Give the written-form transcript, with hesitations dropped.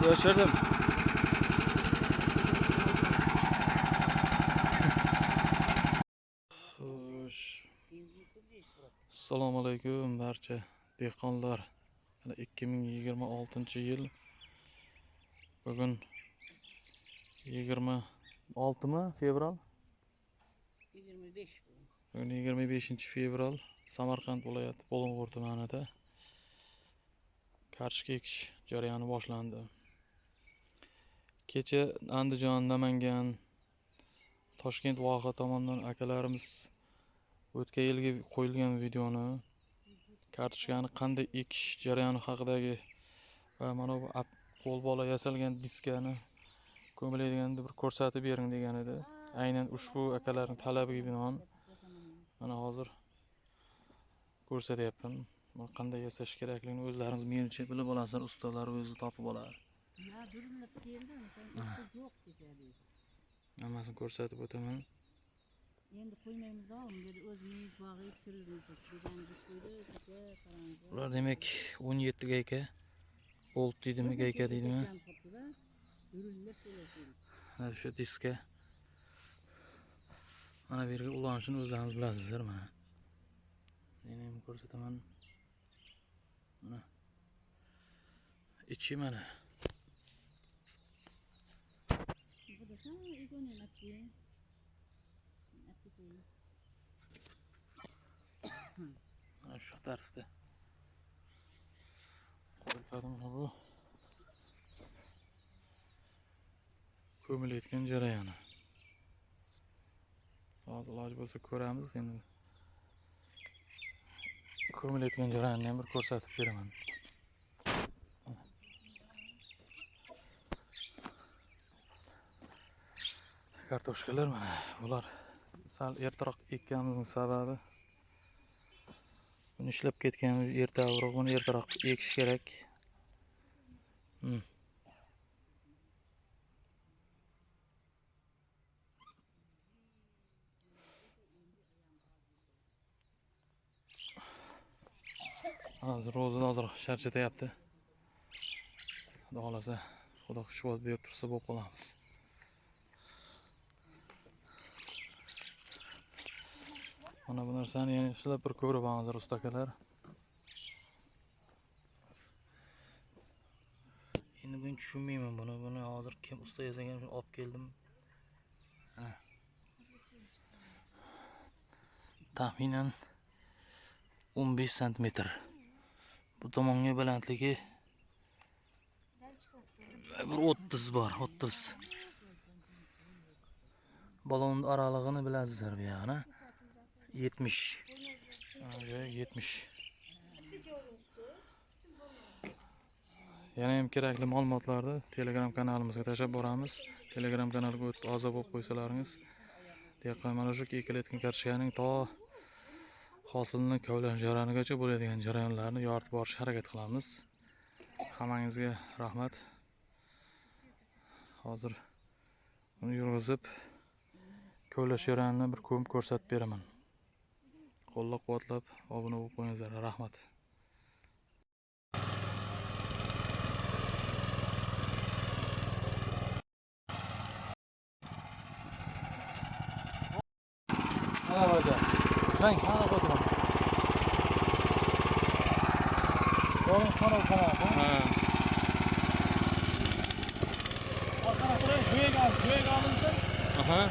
Geçirdim. Xo'sh. Assalomu alaykum barcha dehqonlar. 2026-yil. Bugun 26 fevral. 25 bu. Bugun 25-fevral. Samarqand viloyati Bulung'ur tumanida kartoshka ekish jarayoni boshlandi. Kecha Andijon, Namangan, Toshkent voha tomonidan akalarimiz o'tgan yilgi qo'yilgan videoni kartoshkani qanday ekish jarayoni haqidagi va mana bu qo'l bola yasalgan diskani ko'miladiganini bir ko'rsatib bering degan edi. Aynan ushbu akalarning talabiga binoan mana hozir ko'rsatyapman. Buni qanday yasash kerakligini o'zlaringiz menimcha bilib olasizlar, ustalar o'zi topib oladi. Ya durilib keldi, yo'q kechadi. Hammasini ko'rsatib o'taman. Endi qo'ymaymiz oğlum dedi, o'zimiz bog'ib kiramiz degan qo'ydi, kecha qarang. Ular demak 17 gayka bolt deydimi, gayka deydimi? Durilib keladi. Mana shu diska. Mana bu yerga ulanishini o'zlaringiz bilasizlar mana. Men ham ko'rsataman. Mana. İçi mana. Mana shu tartibda. Qo'ydim mana bu. Ko'milayotgan jarayoni. Hozir iloji bo'lsa ko'ramiz endi. Ko'milayotgan jarayonni ham bir ko'rsatib beraman. Kartoshkalar mana bular sal ertaroq ekkanimizning sababi buni ishlab ketganimiz ertaroq, buni ertaroq ekish kerak. Hozir o'zi charchatyapti. Xudo xolasa, Xudo xushvaqt berib tursa bo'lib qolamiz. Mana bu narsani yana ishlab bir ko'rib olinglar ustakalar. Endi men tushunmayman buni hozir kim usta yasagan shuni olib keldim. Taxminan 15 sm. Bu tomonga balandligi bir 30 bor, 30. Balon aralig'ini bilasizlar bu yog'ini. 70. 70. Yana ham kerakli ma'lumotlarni Telegram kanalimizga tashlab boramiz. Telegram kanaliga o'tib a'zo bo'lib qo'ysalaringiz, dehqon mana shu ekilayotgan kartoshkaning to hosilni kovlash jarayonigacha bo'ladigan jarayonlarni yoritib borishga harakat qilamiz. Hammangizga rahmat. Hozir uni yurg'izib kovlash jarayonini bir ko'rsatib beraman. Qo'llab-quvvatlab obuna bo'lib qo'yingizlar. Rahmat. Mana hozir. Rang mana qo'ydim. Yo'lni so'rab qolaman. Ha. Orqaga qo'ying, joyiga olinsin. Aha.